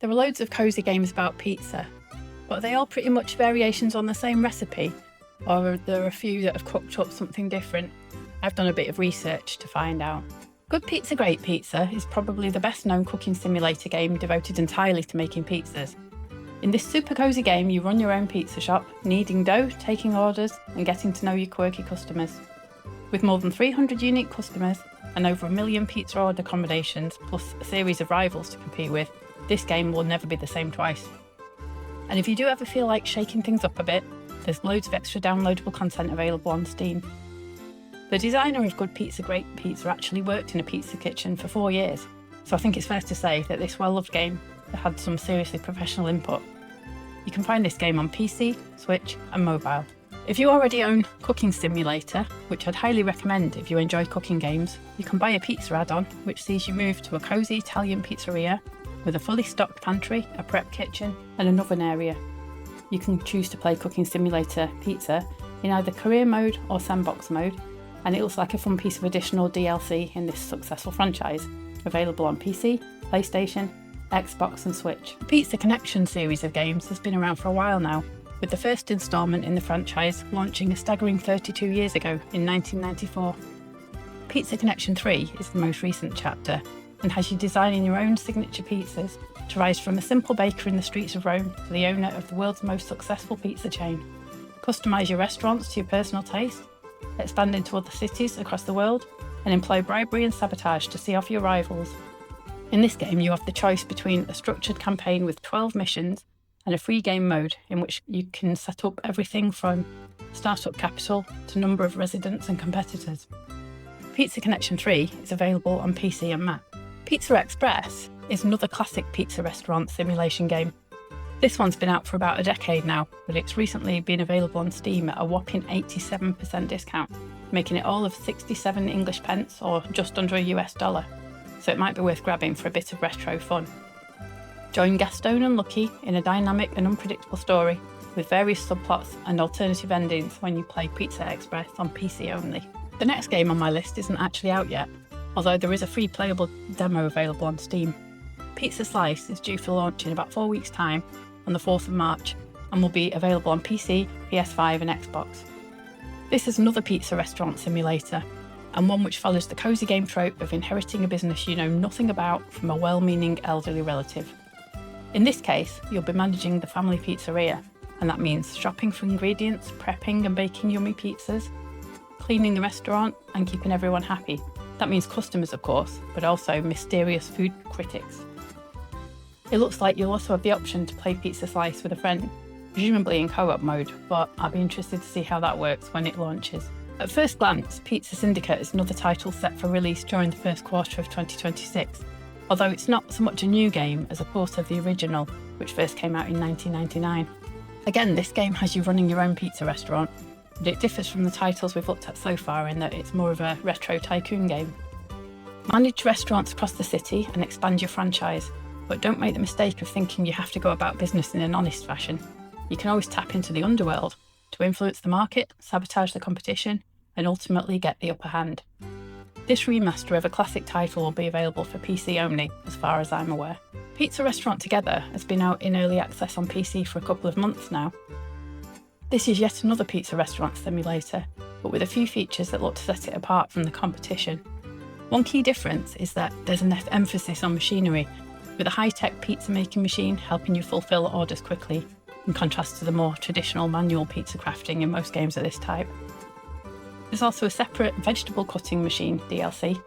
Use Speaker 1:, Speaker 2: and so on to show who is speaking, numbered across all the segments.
Speaker 1: There are loads of cosy games about pizza, but are they all pretty much variations on the same recipe? Or are there a few that have cooked up something different? I've done a bit of research to find out. Good Pizza Great Pizza is probably the best known cooking simulator game devoted entirely to making pizzas. In this super cosy game, you run your own pizza shop, kneading dough, taking orders, and getting to know your quirky customers. With more than 300 unique customers and over 1 million pizza order combinations, plus a series of rivals to compete with, this game will never be the same twice. And if you do ever feel like shaking things up a bit, there's loads of extra downloadable content available on Steam. The designer of Good Pizza Great Pizza actually worked in a pizza kitchen for 4 years, so I think it's fair to say that this well-loved game had some seriously professional input. You can find this game on PC, Switch and mobile. If you already own Cooking Simulator, which I'd highly recommend if you enjoy cooking games, you can buy a pizza add-on which sees you move to a cosy Italian pizzeria with a fully stocked pantry, a prep kitchen and an oven area. You can choose to play Cooking Simulator Pizza in either career mode or sandbox mode, and it looks like a fun piece of additional DLC in this successful franchise, available on PC, PlayStation, Xbox and Switch. The Pizza Connection series of games has been around for a while now, with the first instalment in the franchise launching a staggering 32 years ago in 1994. Pizza Connection 3 is the most recent chapter and has you designing your own signature pizzas to rise from a simple baker in the streets of Rome to the owner of the world's most successful pizza chain. Customise your restaurants to your personal taste, expand into other cities across the world, and employ bribery and sabotage to see off your rivals. In this game, you have the choice between a structured campaign with 12 missions and a free game mode in which you can set up everything from startup capital to number of residents and competitors. Pizza Connection 3 is available on PC and Mac. Pizza Express is another classic pizza restaurant simulation game. This one's been out for about a decade now, but it's recently been available on Steam at a whopping 87% discount, making it all of 67 English pence or just under $1, so it might be worth grabbing for a bit of retro fun. Join Gaston and Lucky in a dynamic and unpredictable story with various subplots and alternative endings when you play Pizza Express on PC only. The next game on my list isn't actually out yet, although there is a free playable demo available on Steam. Pizza Slice is due for launch in about 4 weeks' time on the 4th of March and will be available on PC, PS5 and Xbox. This is another pizza restaurant simulator, and one which follows the cosy game trope of inheriting a business you know nothing about from a well-meaning elderly relative. In this case, you'll be managing the family pizzeria, and that means shopping for ingredients, prepping and baking yummy pizzas, cleaning the restaurant and keeping everyone happy. That means customers, of course, but also mysterious food critics. It looks like you'll also have the option to play Pizza Slice with a friend, presumably in co-op mode, but I'll be interested to see how that works when it launches. At first glance, Pizza Syndicate is another title set for release during the first quarter of 2026, although it's not so much a new game as a port of the original, which first came out in 1999. Again, this game has you running your own pizza restaurant, but it differs from the titles we've looked at so far in that it's more of a retro tycoon game. Manage restaurants across the city and expand your franchise, but don't make the mistake of thinking you have to go about business in an honest fashion. You can always tap into the underworld to influence the market, sabotage the competition, and ultimately get the upper hand. This remaster of a classic title will be available for PC only, as far as I'm aware. Pizza Restaurant Together has been out in early access on PC for a couple of months now. This is yet another pizza restaurant simulator, but with a few features that look to set it apart from the competition. One key difference is that there's an emphasis on machinery, with a high-tech pizza making machine helping you fulfill orders quickly, in contrast to the more traditional manual pizza crafting in most games of this type. There's also a separate vegetable cutting machine DLC,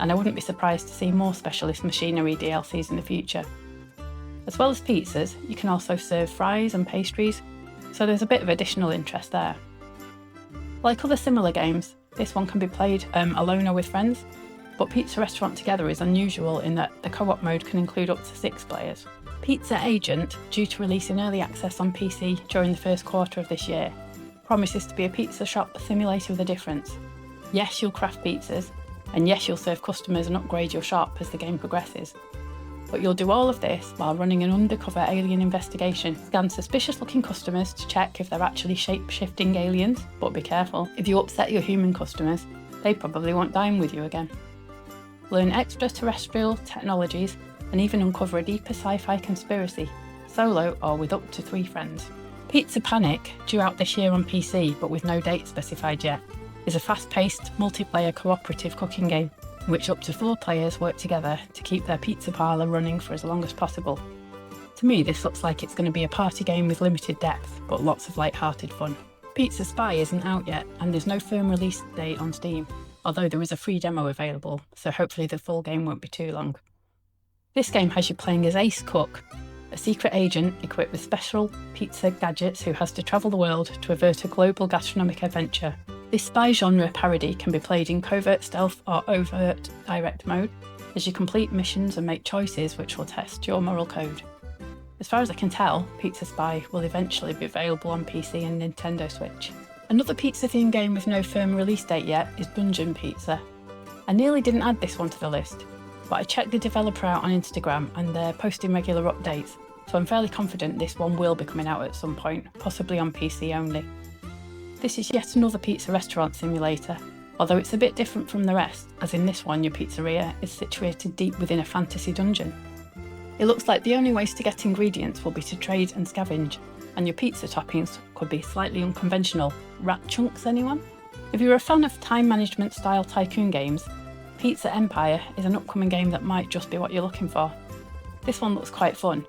Speaker 1: and I wouldn't be surprised to see more specialist machinery DLCs in the future. As well as pizzas, you can also serve fries and pastries, so there's a bit of additional interest there. Like other similar games, this one can be played alone or with friends, but Pizza Restaurant Together is unusual in that the co-op mode can include up to 6 players. Pizza Agent, due to release in early access on PC during the first quarter of this year, promises to be a pizza shop simulator with a difference. Yes, you'll craft pizzas, and yes, you'll serve customers and upgrade your shop as the game progresses. But you'll do all of this while running an undercover alien investigation, scan suspicious-looking customers to check if they're actually shape-shifting aliens, but be careful, if you upset your human customers, they probably won't dine with you again. Learn extraterrestrial technologies and even uncover a deeper sci-fi conspiracy, solo or with up to 3 friends. Pizza Panic, due out this year on PC but with no date specified yet, is a fast-paced, multiplayer cooperative cooking game in which up to 4 players work together to keep their pizza parlour running for as long as possible. To me, this looks like it's going to be a party game with limited depth, but lots of light-hearted fun. Pizza Spy isn't out yet, and there's no firm release date on Steam, although there is a free demo available, so hopefully the full game won't be too long. This game has you playing as Ace Cook, a secret agent equipped with special pizza gadgets who has to travel the world to avert a global gastronomic adventure. This spy genre parody can be played in covert stealth or overt direct mode, as you complete missions and make choices which will test your moral code. As far as I can tell, Pizza Spy will eventually be available on PC and Nintendo Switch. Another pizza-themed game with no firm release date yet is Dungeon Pizza. I nearly didn't add this one to the list, but I checked the developer out on Instagram and they're posting regular updates, so I'm fairly confident this one will be coming out at some point, possibly on PC only. This is yet another pizza restaurant simulator, although it's a bit different from the rest, as in this one your pizzeria is situated deep within a fantasy dungeon. It looks like the only ways to get ingredients will be to trade and scavenge, and your pizza toppings could be slightly unconventional. Rat chunks, anyone? If you're a fan of time management style tycoon games, Pizza Empire is an upcoming game that might just be what you're looking for. This one looks quite fun.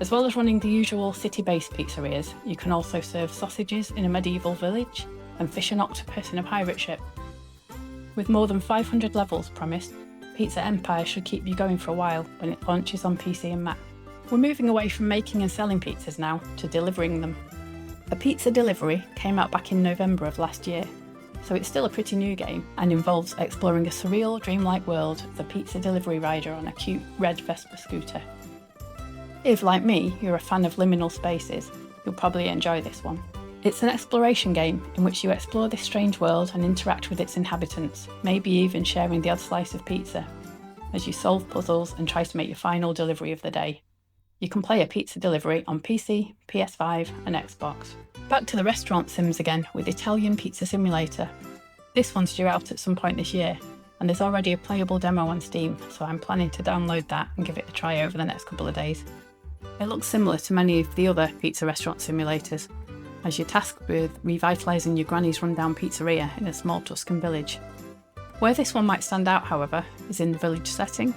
Speaker 1: As well as running the usual city-based pizzerias, you can also serve sausages in a medieval village and fish an octopus in a pirate ship. With more than 500 levels promised, Pizza Empire should keep you going for a while when it launches on PC and Mac. We're moving away from making and selling pizzas now to delivering them. A Pizza Delivery came out back in November of last year, so it's still a pretty new game and involves exploring a surreal, dreamlike world of a pizza delivery rider on a cute red Vespa scooter. If, like me, you're a fan of liminal spaces, you'll probably enjoy this one. It's an exploration game in which you explore this strange world and interact with its inhabitants, maybe even sharing the odd slice of pizza, as you solve puzzles and try to make your final delivery of the day. You can play a Pizza Delivery on PC, PS5 and Xbox. Back to the restaurant sims again with Italian Pizza Simulator. This one's due out at some point this year, and there's already a playable demo on Steam, so I'm planning to download that and give it a try over the next couple of days. It looks similar to many of the other pizza restaurant simulators, as you're tasked with revitalising your granny's rundown pizzeria in a small Tuscan village. Where this one might stand out, however, is in the village setting.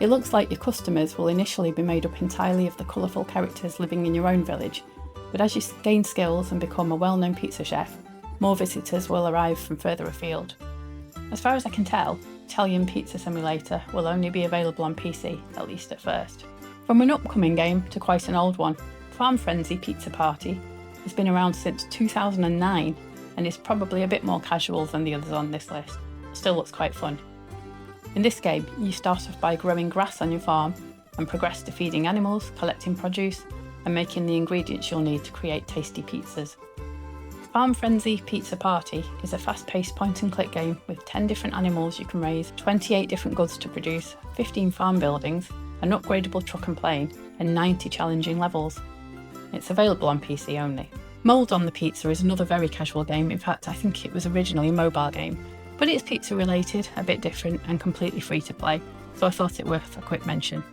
Speaker 1: It looks like your customers will initially be made up entirely of the colourful characters living in your own village, but as you gain skills and become a well-known pizza chef, more visitors will arrive from further afield. As far as I can tell, Italian Pizza Simulator will only be available on PC, at least at first. From an upcoming game to quite an old one, Farm Frenzy Pizza Party has been around since 2009 and is probably a bit more casual than the others on this list. Still looks quite fun. In this game, you start off by growing grass on your farm and progress to feeding animals, collecting produce, and making the ingredients you'll need to create tasty pizzas. Farm Frenzy Pizza Party is a fast-paced point-and-click game with 10 different animals you can raise, 28 different goods to produce, 15 farm buildings, an upgradable truck and plane, and 90 challenging levels. It's available on PC only. Mould on the Pizza is another very casual game. In fact, I think it was originally a mobile game, but it's pizza related, a bit different, and completely free to play, so I thought it worth a quick mention.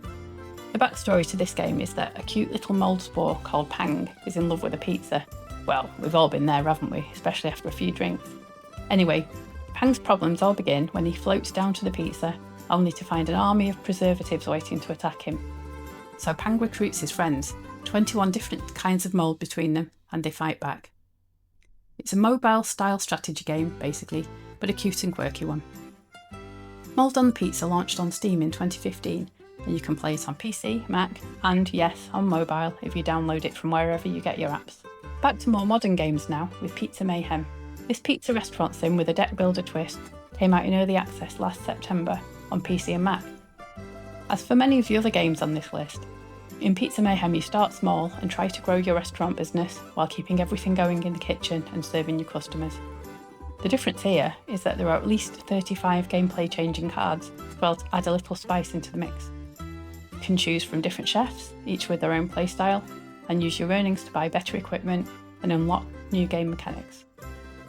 Speaker 1: The backstory to this game is that a cute little mould spore called Pang is in love with a pizza. Well, we've all been there, haven't we? Especially after a few drinks. Anyway, Pang's problems all begin when he floats down to the pizza, only to find an army of preservatives waiting to attack him. So Pang recruits his friends, 21 different kinds of mould between them, and they fight back. It's a mobile-style strategy game, basically, but a cute and quirky one. Mould on the Pizza launched on Steam in 2015, and you can play it on PC, Mac, and yes, on mobile if you download it from wherever you get your apps. Back to more modern games now, with Pizza Mayhem. This pizza restaurant sim with a deck builder twist came out in early access last September on PC and Mac. As for many of the other games on this list, in Pizza Mayhem you start small and try to grow your restaurant business while keeping everything going in the kitchen and serving your customers. The difference here is that there are at least 35 gameplay changing cards, as well to add a little spice into the mix. You can choose from different chefs, each with their own playstyle, and use your earnings to buy better equipment and unlock new game mechanics.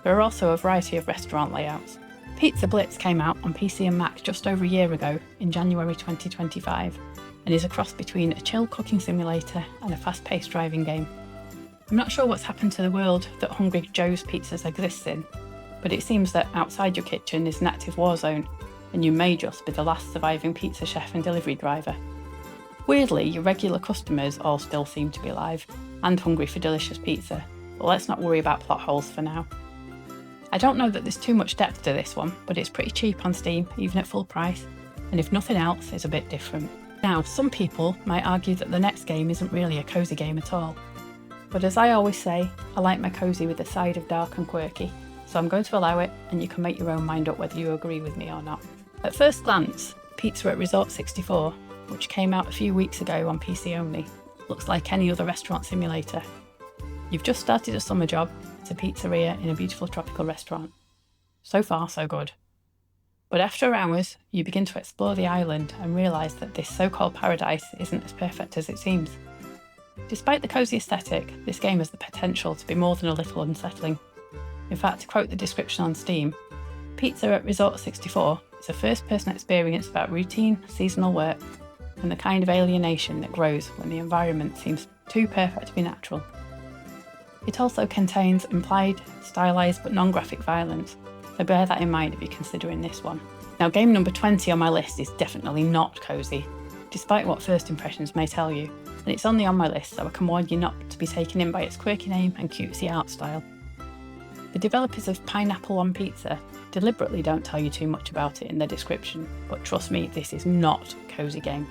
Speaker 1: There are also a variety of restaurant layouts. Pizza Blitz came out on PC and Mac just over a year ago in January 2025, and is a cross between a chill cooking simulator and a fast-paced driving game. I'm not sure what's happened to the world that Hungry Joe's Pizzas exists in, but it seems that outside your kitchen is an active war zone, and you may just be the last surviving pizza chef and delivery driver. Weirdly, your regular customers all still seem to be alive and hungry for delicious pizza, but let's not worry about plot holes for now. I don't know that there's too much depth to this one, but it's pretty cheap on Steam, even at full price, and if nothing else, it's a bit different. Now, some people might argue that the next game isn't really a cosy game at all, but as I always say, I like my cosy with a side of dark and quirky, so I'm going to allow it, and you can make your own mind up whether you agree with me or not. At first glance, Pizza at Resort 64, which came out a few weeks ago on PC only, looks like any other restaurant simulator. You've just started a summer job, it's a pizzeria in a beautiful tropical restaurant. So far, so good. But after hours, you begin to explore the island and realise that this so-called paradise isn't as perfect as it seems. Despite the cosy aesthetic, this game has the potential to be more than a little unsettling. In fact, to quote the description on Steam, Pizza at Resort 64 is a first-person experience about routine, seasonal work, and the kind of alienation that grows when the environment seems too perfect to be natural. It also contains implied, stylised but non-graphic violence, so bear that in mind if you're considering this one. Now, game number 20 on my list is definitely not cosy, despite what first impressions may tell you, and it's only on my list so I can warn you not to be taken in by its quirky name and cutesy art style. The developers of Pineapple on Pizza deliberately don't tell you too much about it in their description, but trust me, this is not a cosy game.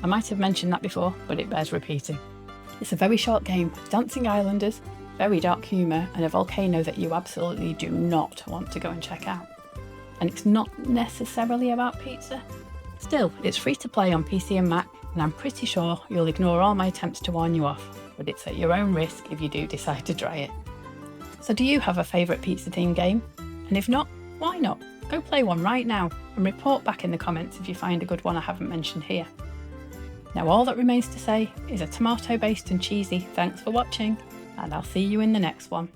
Speaker 1: I might have mentioned that before, but it bears repeating. It's a very short game with dancing islanders, very dark humour, and a volcano that you absolutely do not want to go and check out. And it's not necessarily about pizza. Still, it's free to play on PC and Mac, and I'm pretty sure you'll ignore all my attempts to warn you off, but it's at your own risk if you do decide to try it. So do you have a favourite pizza themed game? And if not, why not? Go play one right now and report back in the comments if you find a good one I haven't mentioned here. Now all that remains to say is a tomato-based and cheesy thanks for watching, and I'll see you in the next one.